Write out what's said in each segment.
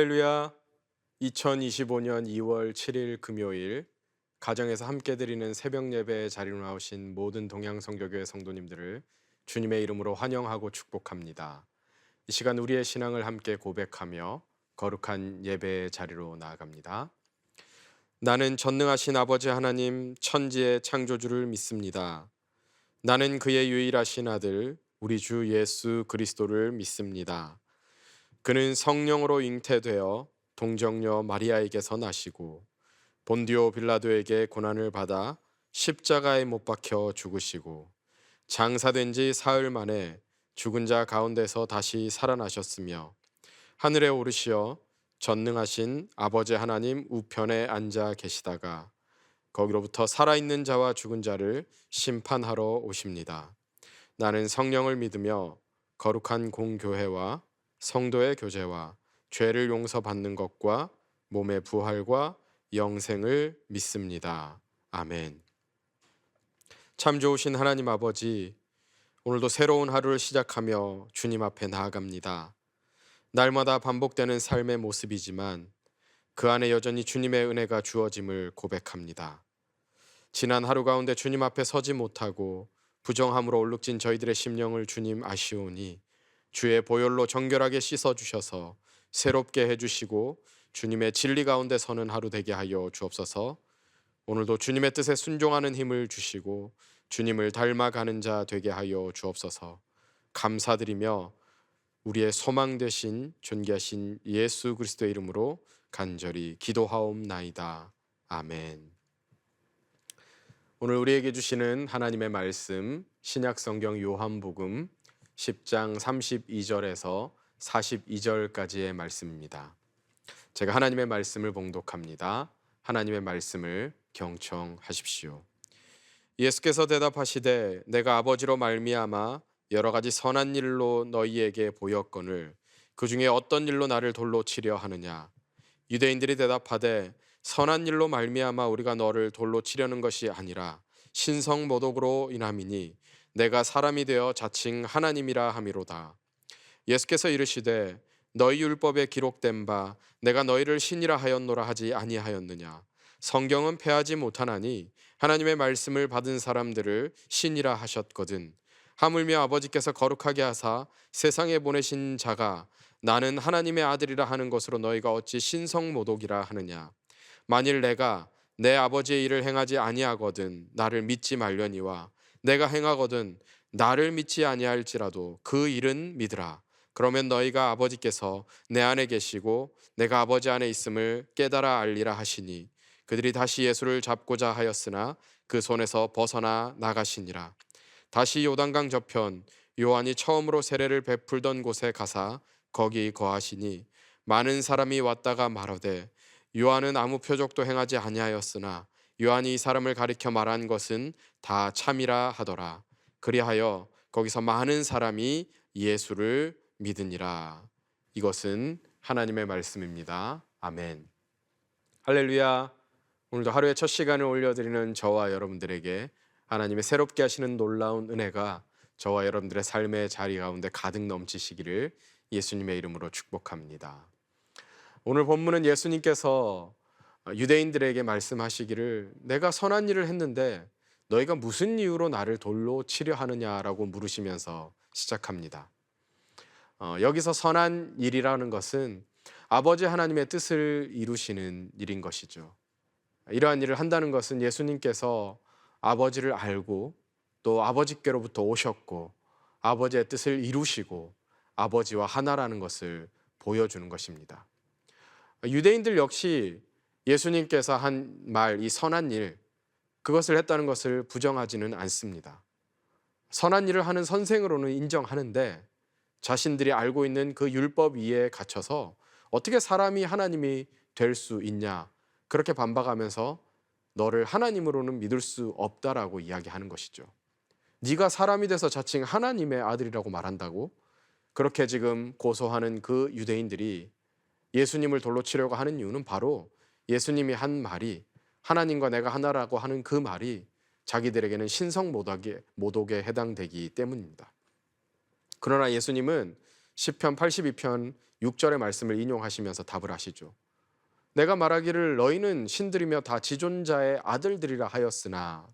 할렐루야. 2025년 2월 7일 금요일 가정에서 함께 드리는 새벽 예배에 자리로 나오신 모든 동양성교교회 성도님들을 주님의 이름으로 환영하고 축복합니다. 이 시간 우리의 신앙을 함께 고백하며 거룩한 예배의 자리로 나아갑니다. 나는 전능하신 아버지 하나님 천지의 창조주를 믿습니다. 나는 그의 유일하신 아들 우리 주 예수 그리스도를 믿습니다. 그는 성령으로 잉태되어 동정녀 마리아에게서 나시고 본디오 빌라도에게 고난을 받아 십자가에 못 박혀 죽으시고 장사된 지 사흘 만에 죽은 자 가운데서 다시 살아나셨으며 하늘에 오르시어 전능하신 아버지 하나님 우편에 앉아 계시다가 거기로부터 살아있는 자와 죽은 자를 심판하러 오십니다. 나는 성령을 믿으며 거룩한 공교회와 성도의 교제와 죄를 용서받는 것과 몸의 부활과 영생을 믿습니다. 아멘. 참 좋으신 하나님 아버지, 오늘도 새로운 하루를 시작하며 주님 앞에 나아갑니다. 날마다 반복되는 삶의 모습이지만 그 안에 여전히 주님의 은혜가 주어짐을 고백합니다. 지난 하루 가운데 주님 앞에 서지 못하고 부정함으로 얼룩진 저희들의 심령을 주님 아시오니 주의 보혈로 정결하게 씻어주셔서 새롭게 해주시고 주님의 진리 가운데 서는 하루 되게 하여 주옵소서. 오늘도 주님의 뜻에 순종하는 힘을 주시고 주님을 닮아가는 자 되게 하여 주옵소서. 감사드리며 우리의 소망 되신 존귀하신 예수 그리스도의 이름으로 간절히 기도하옵나이다. 아멘. 오늘 우리에게 주시는 하나님의 말씀 신약성경 요한복음 10장 32절에서 42절까지의 말씀입니다. 제가 하나님의 말씀을 봉독합니다. 하나님의 말씀을 경청하십시오. 예수께서 대답하시되 내가 아버지로 말미암아 여러 가지 선한 일로 너희에게 보였거늘 그 중에 어떤 일로 나를 돌로 치려 하느냐. 유대인들이 대답하되 선한 일로 말미암아 우리가 너를 돌로 치려는 것이 아니라 신성모독으로 인함이니 내가 사람이 되어 자칭 하나님이라 함이로다. 예수께서 이르시되 너희 율법에 기록된 바 내가 너희를 신이라 하였노라 하지 아니하였느냐. 성경은 패하지 못하나니 하나님의 말씀을 받은 사람들을 신이라 하셨거든. 하물며 아버지께서 거룩하게 하사 세상에 보내신 자가 나는 하나님의 아들이라 하는 것으로 너희가 어찌 신성모독이라 하느냐. 만일 내가 내 아버지의 일을 행하지 아니하거든 나를 믿지 말려니와 내가 행하거든 나를 믿지 아니할지라도 그 일은 믿으라. 그러면 너희가 아버지께서 내 안에 계시고 내가 아버지 안에 있음을 깨달아 알리라 하시니 그들이 다시 예수를 잡고자 하였으나 그 손에서 벗어나 나가시니라. 다시 요단강 저편 요한이 처음으로 세례를 베풀던 곳에 가사 거기 거하시니 많은 사람이 왔다가 말하되 요한은 아무 표적도 행하지 아니하였으나 요한이 이 사람을 가리켜 말한 것은 다 참이라 하더라. 그리하여 거기서 많은 사람이 예수를 믿으니라. 이것은 하나님의 말씀입니다. 아멘. 할렐루야. 오늘도 하루의 첫 시간을 올려드리는 저와 여러분들에게 하나님의 새롭게 하시는 놀라운 은혜가 저와 여러분들의 삶의 자리 가운데 가득 넘치시기를 예수님의 이름으로 축복합니다. 오늘 본문은 예수님께서 유대인들에게 말씀하시기를 내가 선한 일을 했는데 너희가 무슨 이유로 나를 돌로 치려 하느냐라고 물으시면서 시작합니다. 여기서 선한 일이라는 것은 아버지 하나님의 뜻을 이루시는 일인 것이죠. 이러한 일을 한다는 것은 예수님께서 아버지를 알고 또 아버지께로부터 오셨고 아버지의 뜻을 이루시고 아버지와 하나라는 것을 보여주는 것입니다. 유대인들 역시 예수님께서 한 말, 이 선한 일, 그것을 했다는 것을 부정하지는 않습니다. 선한 일을 하는 선생으로는 인정하는데 자신들이 알고 있는 그 율법 위에 갇혀서 어떻게 사람이 하나님이 될 수 있냐, 그렇게 반박하면서 너를 하나님으로는 믿을 수 없다라고 이야기하는 것이죠. 네가 사람이 돼서 자칭 하나님의 아들이라고 말한다고? 그렇게 지금 고소하는 그 유대인들이 예수님을 돌로 치려고 하는 이유는 바로 예수님이 한 말이 하나님과 내가 하나라고 하는 그 말이 자기들에게는 신성모독에 해당되기 때문입니다. 그러나 예수님은 시편 82편 6절의 말씀을 인용하시면서 답을 하시죠. 내가 말하기를 너희는 신들이며 다 지존자의 아들들이라 하였으나,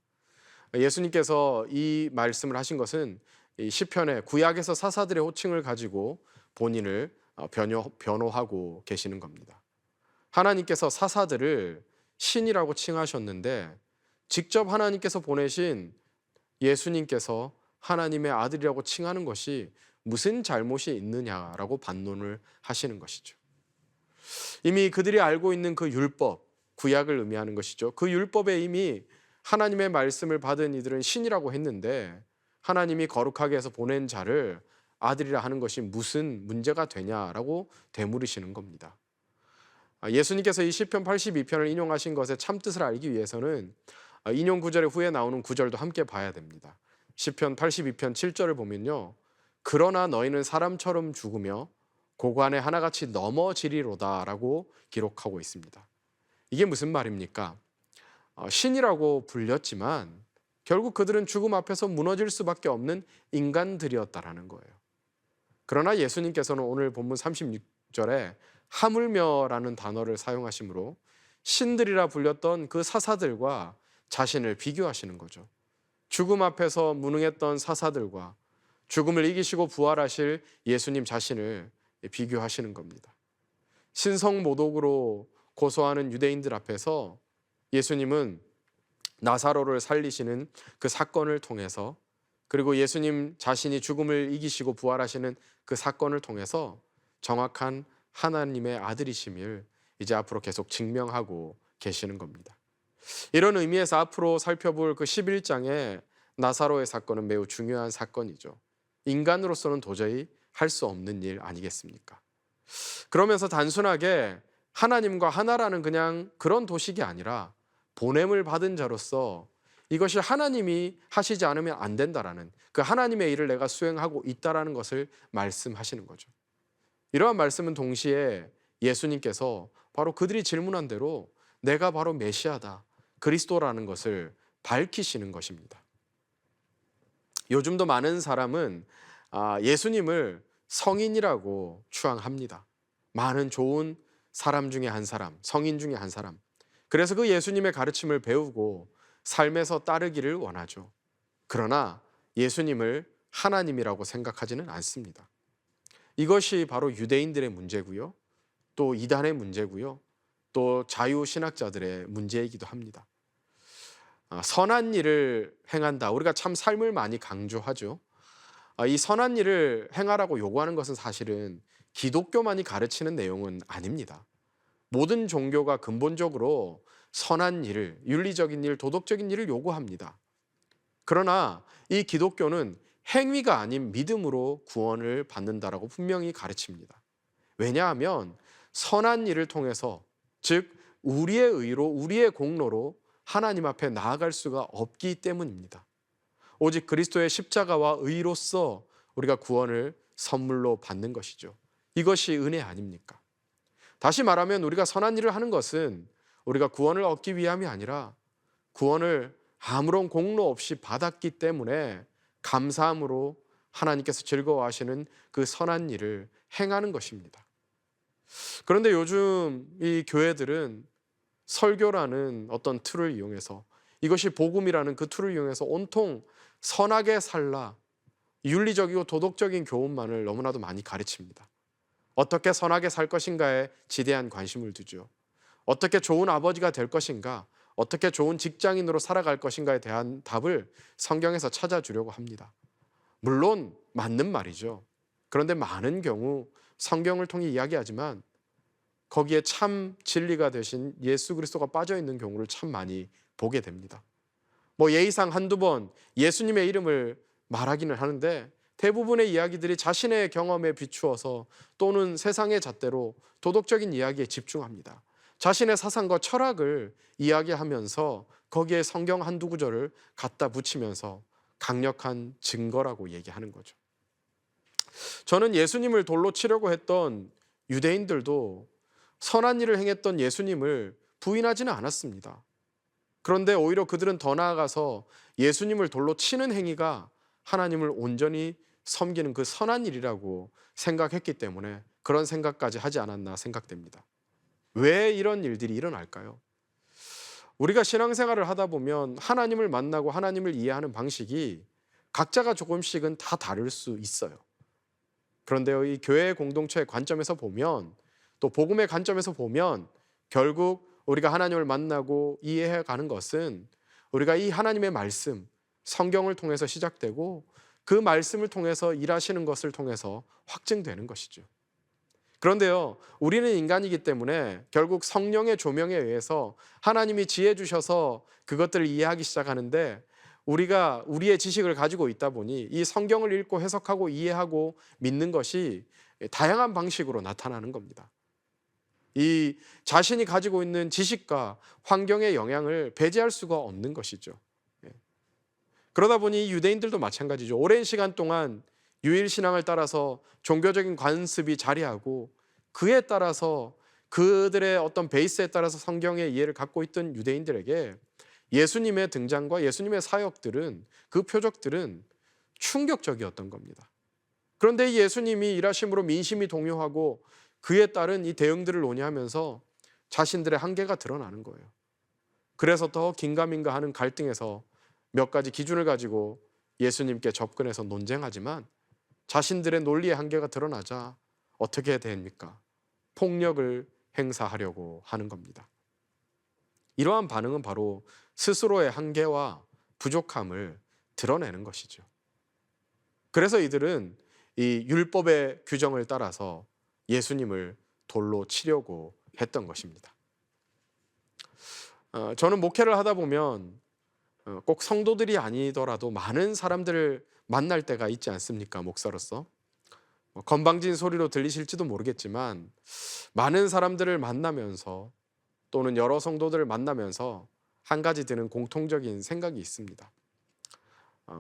예수님께서 이 말씀을 하신 것은 이 시편의 구약에서 사사들의 호칭을 가지고 본인을 변호하고 계시는 겁니다. 하나님께서 사사들을 신이라고 칭하셨는데 직접 하나님께서 보내신 예수님께서 하나님의 아들이라고 칭하는 것이 무슨 잘못이 있느냐라고 반론을 하시는 것이죠. 이미 그들이 알고 있는 그 율법, 구약을 의미하는 것이죠. 그 율법에 이미 하나님의 말씀을 받은 이들은 신이라고 했는데 하나님이 거룩하게 해서 보낸 자를 아들이라 하는 것이 무슨 문제가 되냐라고 되물으시는 겁니다. 예수님께서 이 시편 82편을 인용하신 것의 참뜻을 알기 위해서는 인용 구절의 후에 나오는 구절도 함께 봐야 됩니다. 시편 82편 7절을 보면요, 그러나 너희는 사람처럼 죽으며 고관에 하나같이 넘어지리로다 라고 기록하고 있습니다. 이게 무슨 말입니까? 신이라고 불렸지만 결국 그들은 죽음 앞에서 무너질 수밖에 없는 인간들이었다라는 거예요. 그러나 예수님께서는 오늘 본문 36절에 하물며라는 단어를 사용하시므로 신들이라 불렸던 그 사사들과 자신을 비교하시는 거죠. 죽음 앞에서 무능했던 사사들과 죽음을 이기시고 부활하실 예수님 자신을 비교하시는 겁니다. 신성모독으로 고소하는 유대인들 앞에서 예수님은 나사로를 살리시는 그 사건을 통해서, 그리고 예수님 자신이 죽음을 이기시고 부활하시는 그 사건을 통해서 정확한 하나님의 아들이심을 이제 앞으로 계속 증명하고 계시는 겁니다. 이런 의미에서 앞으로 살펴볼 그 11장의 나사로의 사건은 매우 중요한 사건이죠. 인간으로서는 도저히 할 수 없는 일 아니겠습니까? 그러면서 단순하게 하나님과 하나라는 그냥 그런 도식이 아니라 보냄을 받은 자로서 이것이 하나님이 하시지 않으면 안 된다라는, 그 하나님의 일을 내가 수행하고 있다라는 것을 말씀하시는 거죠. 이러한 말씀은 동시에 예수님께서 바로 그들이 질문한 대로 내가 바로 메시아다, 그리스도라는 것을 밝히시는 것입니다. 요즘도 많은 사람은 예수님을 성인이라고 추앙합니다. 많은 좋은 사람 중에 한 사람, 성인 중에 한 사람. 그래서 그 예수님의 가르침을 배우고 삶에서 따르기를 원하죠. 그러나 예수님을 하나님이라고 생각하지는 않습니다. 이것이 바로 유대인들의 문제고요, 또 이단의 문제고요, 또 자유신학자들의 문제이기도 합니다. 선한 일을 행한다, 우리가 참 삶을 많이 강조하죠. 이 선한 일을 행하라고 요구하는 것은 사실은 기독교만이 가르치는 내용은 아닙니다. 모든 종교가 근본적으로 선한 일을, 윤리적인 일, 도덕적인 일을 요구합니다. 그러나 이 기독교는 행위가 아닌 믿음으로 구원을 받는다라고 분명히 가르칩니다. 왜냐하면 선한 일을 통해서, 즉 우리의 의로, 우리의 공로로 하나님 앞에 나아갈 수가 없기 때문입니다. 오직 그리스도의 십자가와 의로써 우리가 구원을 선물로 받는 것이죠. 이것이 은혜 아닙니까? 다시 말하면 우리가 선한 일을 하는 것은 우리가 구원을 얻기 위함이 아니라 구원을 아무런 공로 없이 받았기 때문에 감사함으로 하나님께서 즐거워하시는 그 선한 일을 행하는 것입니다. 그런데 요즘 이 교회들은 설교라는 어떤 툴을 이용해서, 이것이 복음이라는 그 툴을 이용해서 온통 선하게 살라, 윤리적이고 도덕적인 교훈만을 너무나도 많이 가르칩니다. 어떻게 선하게 살 것인가에 지대한 관심을 두죠. 어떻게 좋은 아버지가 될 것인가, 어떻게 좋은 직장인으로 살아갈 것인가에 대한 답을 성경에서 찾아주려고 합니다. 물론 맞는 말이죠. 그런데 많은 경우 성경을 통해 이야기하지만 거기에 참 진리가 되신 예수 그리스도가 빠져 있는 경우를 참 많이 보게 됩니다. 예의상 한두 번 예수님의 이름을 말하기는 하는데 대부분의 이야기들이 자신의 경험에 비추어서 또는 세상의 잣대로 도덕적인 이야기에 집중합니다. 자신의 사상과 철학을 이야기하면서 거기에 성경 한두 구절을 갖다 붙이면서 강력한 증거라고 얘기하는 거죠. 저는 예수님을 돌로 치려고 했던 유대인들도 선한 일을 행했던 예수님을 부인하지는 않았습니다. 그런데 오히려 그들은 더 나아가서 예수님을 돌로 치는 행위가 하나님을 온전히 섬기는 그 선한 일이라고 생각했기 때문에 그런 생각까지 하지 않았나 생각됩니다. 왜 이런 일들이 일어날까요? 우리가 신앙생활을 하다 보면 하나님을 만나고 하나님을 이해하는 방식이 각자가 조금씩은 다 다를 수 있어요. 그런데요, 이 교회 공동체의 관점에서 보면, 또 복음의 관점에서 보면 결국 우리가 하나님을 만나고 이해해 가는 것은 우리가 이 하나님의 말씀, 성경을 통해서 시작되고 그 말씀을 통해서 일하시는 것을 통해서 확증되는 것이죠. 그런데요, 우리는 인간이기 때문에 결국 성령의 조명에 의해서 하나님이 지혜 주셔서 그것들을 이해하기 시작하는데, 우리가 우리의 지식을 가지고 있다 보니 이 성경을 읽고 해석하고 이해하고 믿는 것이 다양한 방식으로 나타나는 겁니다. 이 자신이 가지고 있는 지식과 환경의 영향을 배제할 수가 없는 것이죠. 그러다 보니 유대인들도 마찬가지죠. 오랜 시간 동안 유일 신앙을 따라서 종교적인 관습이 자리하고 그에 따라서 그들의 어떤 베이스에 따라서 성경의 이해를 갖고 있던 유대인들에게 예수님의 등장과 예수님의 사역들은, 그 표적들은 충격적이었던 겁니다. 그런데 이 예수님이 일하심으로 민심이 동요하고 그에 따른 이 대응들을 논의하면서 자신들의 한계가 드러나는 거예요. 그래서 더 긴가민가 하는 갈등에서 몇 가지 기준을 가지고 예수님께 접근해서 논쟁하지만 자신들의 논리의 한계가 드러나자 어떻게 됩니까? 폭력을 행사하려고 하는 겁니다. 이러한 반응은 바로 스스로의 한계와 부족함을 드러내는 것이죠. 그래서 이들은 이 율법의 규정을 따라서 예수님을 돌로 치려고 했던 것입니다. 저는 목회를 하다 보면 꼭 성도들이 아니더라도 많은 사람들을 만날 때가 있지 않습니까? 목사로서. 건방진 소리로 들리실지도 모르겠지만 많은 사람들을 만나면서 또는 여러 성도들을 만나면서 한 가지 드는 공통적인 생각이 있습니다.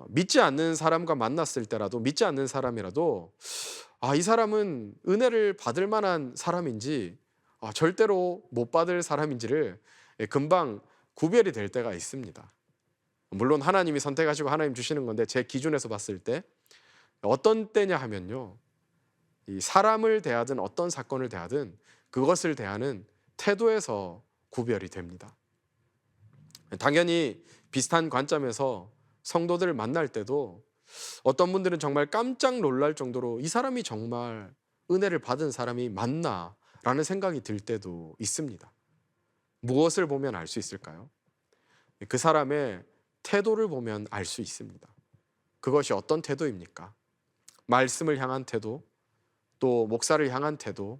믿지 않는 사람과 만났을 때라도, 믿지 않는 사람이라도 이 사람은 은혜를 받을 만한 사람인지 절대로 못 받을 사람인지를 금방 구별이 될 때가 있습니다. 물론 하나님이 선택하시고 하나님 주시는 건데, 제 기준에서 봤을 때 어떤 때냐 하면요, 이 사람을 대하든 어떤 사건을 대하든 그것을 대하는 태도에서 구별이 됩니다. 당연히 비슷한 관점에서 성도들을 만날 때도 어떤 분들은 정말 깜짝 놀랄 정도로 이 사람이 정말 은혜를 받은 사람이 맞나? 라는 생각이 들 때도 있습니다. 무엇을 보면 알 수 있을까요? 그 사람의 태도를 보면 알 수 있습니다. 그것이 어떤 태도입니까? 말씀을 향한 태도, 또 목사를 향한 태도,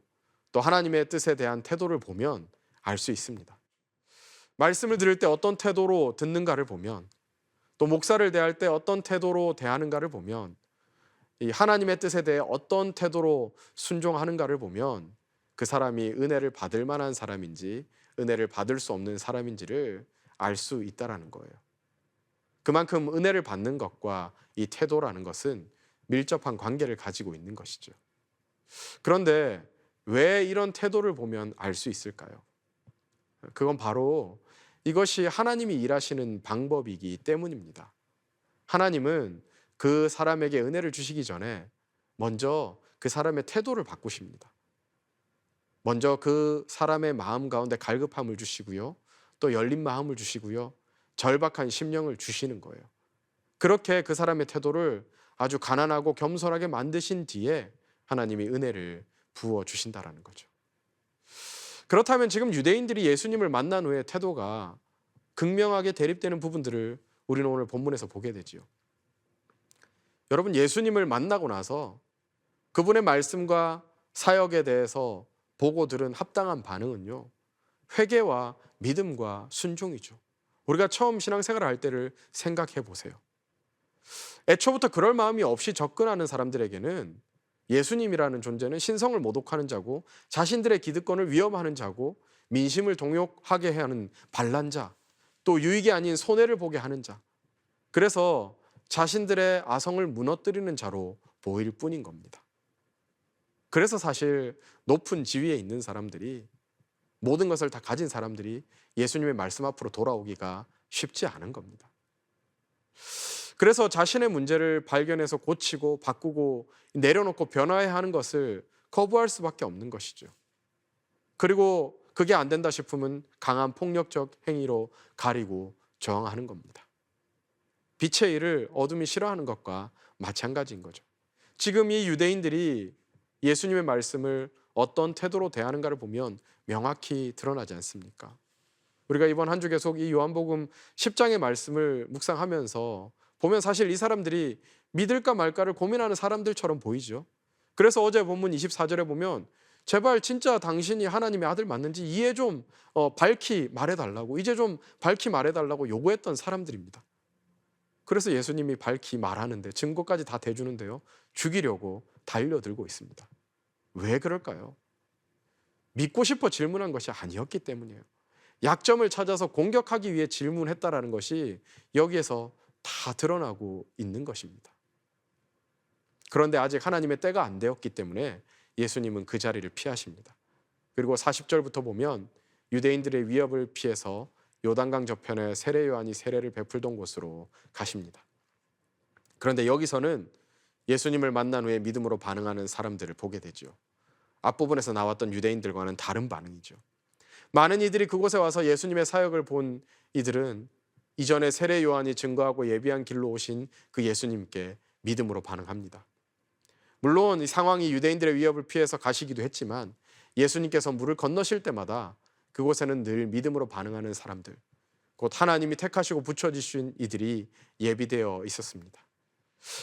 또 하나님의 뜻에 대한 태도를 보면 알 수 있습니다. 말씀을 들을 때 어떤 태도로 듣는가를 보면, 또 목사를 대할 때 어떤 태도로 대하는가를 보면, 이 하나님의 뜻에 대해 어떤 태도로 순종하는가를 보면 그 사람이 은혜를 받을 만한 사람인지 은혜를 받을 수 없는 사람인지를 알 수 있다라는 거예요. 그만큼 은혜를 받는 것과 이 태도라는 것은 밀접한 관계를 가지고 있는 것이죠. 그런데 왜 이런 태도를 보면 알 수 있을까요? 그건 바로 이것이 하나님이 일하시는 방법이기 때문입니다. 하나님은 그 사람에게 은혜를 주시기 전에 먼저 그 사람의 태도를 바꾸십니다. 먼저 그 사람의 마음 가운데 갈급함을 주시고요, 또 열린 마음을 주시고요, 절박한 심령을 주시는 거예요. 그렇게 그 사람의 태도를 아주 가난하고 겸손하게 만드신 뒤에 하나님이 은혜를 부어 주신다라는 거죠. 그렇다면 지금 유대인들이 예수님을 만난 후에 태도가 극명하게 대립되는 부분들을 우리는 오늘 본문에서 보게 되지요. 여러분, 예수님을 만나고 나서 그분의 말씀과 사역에 대해서 보고 들은 합당한 반응은요, 회개와 믿음과 순종이죠. 우리가 처음 신앙생활을 할 때를 생각해 보세요. 애초부터 그럴 마음이 없이 접근하는 사람들에게는 예수님이라는 존재는 신성을 모독하는 자고 자신들의 기득권을 위협하는 자고 민심을 동요하게 하는 반란자, 또 유익이 아닌 손해를 보게 하는 자, 그래서 자신들의 아성을 무너뜨리는 자로 보일 뿐인 겁니다. 그래서 사실 높은 지위에 있는 사람들이, 모든 것을 다 가진 사람들이 예수님의 말씀 앞으로 돌아오기가 쉽지 않은 겁니다. 그래서 자신의 문제를 발견해서 고치고 바꾸고 내려놓고 변화해야 하는 것을 거부할 수밖에 없는 것이죠. 그리고 그게 안 된다 싶으면 강한 폭력적 행위로 가리고 저항하는 겁니다. 빛의 일을 어둠이 싫어하는 것과 마찬가지인 거죠. 지금 이 유대인들이 예수님의 말씀을 어떤 태도로 대하는가를 보면 명확히 드러나지 않습니까? 우리가 이번 한 주 계속 이 요한복음 10장의 말씀을 묵상하면서 보면 사실 이 사람들이 믿을까 말까를 고민하는 사람들처럼 보이죠. 그래서 어제 본문 24절에 보면 제발 진짜 당신이 하나님의 아들 맞는지 이해 좀 밝히 말해달라고, 이제 좀 밝히 말해달라고 요구했던 사람들입니다. 그래서 예수님이 밝히 말하는데 증거까지 다 대주는데요, 죽이려고 달려들고 있습니다. 왜 그럴까요? 믿고 싶어 질문한 것이 아니었기 때문이에요. 약점을 찾아서 공격하기 위해 질문했다라는 것이 여기에서 다 드러나고 있는 것입니다. 그런데 아직 하나님의 때가 안 되었기 때문에 예수님은 그 자리를 피하십니다. 그리고 40절부터 보면 유대인들의 위협을 피해서 요단강 저편에 세례 요한이 세례를 베풀던 곳으로 가십니다. 그런데 여기서는 예수님을 만난 후에 믿음으로 반응하는 사람들을 보게 되죠. 앞부분에서 나왔던 유대인들과는 다른 반응이죠. 많은 이들이 그곳에 와서 예수님의 사역을 본 이들은 이전에 세례 요한이 증거하고 예비한 길로 오신 그 예수님께 믿음으로 반응합니다. 물론 이 상황이 유대인들의 위협을 피해서 가시기도 했지만 예수님께서 물을 건너실 때마다 그곳에는 늘 믿음으로 반응하는 사람들, 곧 하나님이 택하시고 붙여주신 이들이 예비되어 있었습니다.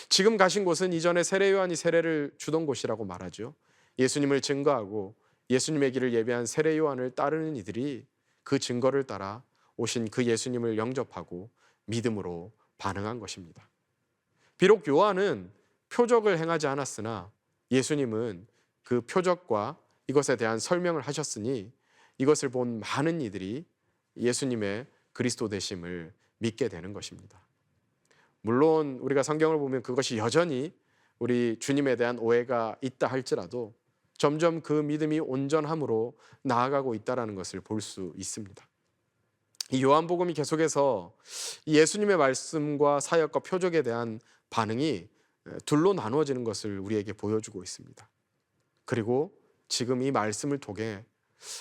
지금 가신 곳은 이전에 세례 요한이 세례를 주던 곳이라고 말하죠. 예수님을 증거하고 예수님의 길을 예비한 세례 요한을 따르는 이들이 그 증거를 따라 오신 그 예수님을 영접하고 믿음으로 반응한 것입니다. 비록 요한은 표적을 행하지 않았으나 예수님은 그 표적과 이것에 대한 설명을 하셨으니 이것을 본 많은 이들이 예수님의 그리스도 되심을 믿게 되는 것입니다. 물론 우리가 성경을 보면 그것이 여전히 우리 주님에 대한 오해가 있다 할지라도 점점 그 믿음이 온전함으로 나아가고 있다는 것을 볼 수 있습니다. 이 요한복음이 계속해서 예수님의 말씀과 사역과 표적에 대한 반응이 둘로 나누어지는 것을 우리에게 보여주고 있습니다. 그리고 지금 이 말씀을 통해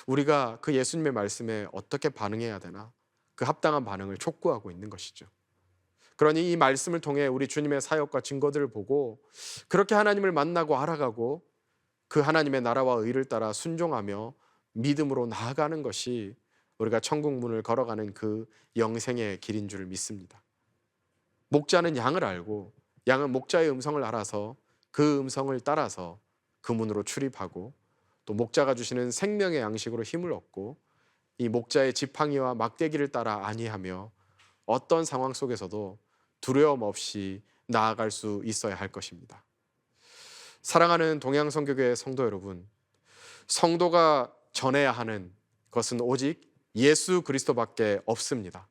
우리가 그 예수님의 말씀에 어떻게 반응해야 되나, 그 합당한 반응을 촉구하고 있는 것이죠. 그러니 이 말씀을 통해 우리 주님의 사역과 증거들을 보고 그렇게 하나님을 만나고 알아가고 그 하나님의 나라와 의를 따라 순종하며 믿음으로 나아가는 것이 우리가 천국 문을 걸어가는 그 영생의 길인 줄 믿습니다. 목자는 양을 알고 양은 목자의 음성을 알아서 그 음성을 따라서 그 문으로 출입하고 또 목자가 주시는 생명의 양식으로 힘을 얻고 이 목자의 지팡이와 막대기를 따라 안위하며 어떤 상황 속에서도 두려움 없이 나아갈 수 있어야 할 것입니다. 사랑하는 동양선교교회 성도 여러분, 성도가 전해야 하는 것은 오직 예수 그리스도밖에 없습니다.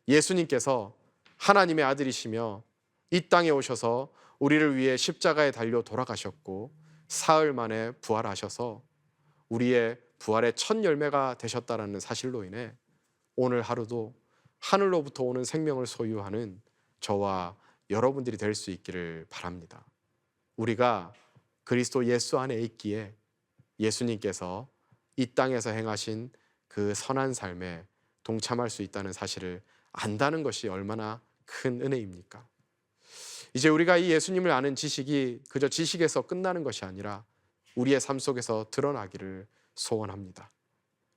예수님께서 하나님의 아들이시며 이 땅에 오셔서 우리를 위해 십자가에 달려 돌아가셨고 사흘 만에 부활하셔서 우리의 부활의 첫 열매가 되셨다는 사실로 인해 오늘 하루도 하늘로부터 오는 생명을 소유하는 저와 여러분들이 될 수 있기를 바랍니다. 우리가 그리스도 예수 안에 있기에 예수님께서 이 땅에서 행하신 그 선한 삶에 동참할 수 있다는 사실을 안다는 것이 얼마나 큰 은혜입니까? 이제 우리가 이 예수님을 아는 지식이 그저 지식에서 끝나는 것이 아니라 우리의 삶 속에서 드러나기를 소원합니다.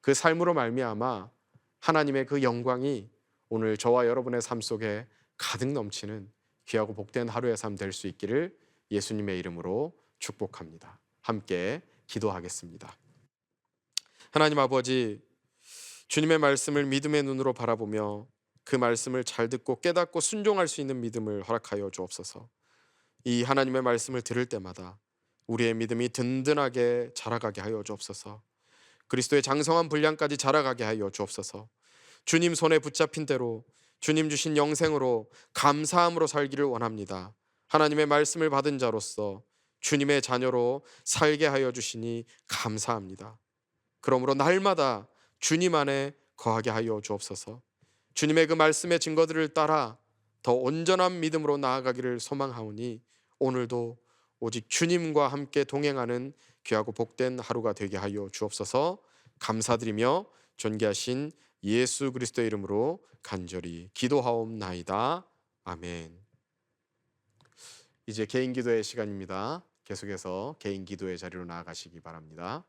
그 삶으로 말미암아 하나님의 그 영광이 오늘 저와 여러분의 삶 속에 가득 넘치는 귀하고 복된 하루의 삶 될 수 있기를 예수님의 이름으로 축복합니다. 함께 기도하겠습니다. 하나님 아버지, 주님의 말씀을 믿음의 눈으로 바라보며 그 말씀을 잘 듣고 깨닫고 순종할 수 있는 믿음을 허락하여 주옵소서. 이 하나님의 말씀을 들을 때마다 우리의 믿음이 든든하게 자라가게 하여 주옵소서. 그리스도의 장성한 분량까지 자라가게 하여 주옵소서. 주님 손에 붙잡힌 대로 주님 주신 영생으로 감사함으로 살기를 원합니다. 하나님의 말씀을 받은 자로서 주님의 자녀로 살게 하여 주시니 감사합니다. 그러므로 날마다 주님 안에 거하게 하여 주옵소서. 주님의 그 말씀의 증거들을 따라 더 온전한 믿음으로 나아가기를 소망하오니 오늘도 오직 주님과 함께 동행하는 귀하고 복된 하루가 되게 하여 주옵소서. 감사드리며 존귀하신 예수 그리스도의 이름으로 간절히 기도하옵나이다. 아멘. 이제 개인 기도의 시간입니다. 계속해서 개인 기도의 자리로 나아가시기 바랍니다.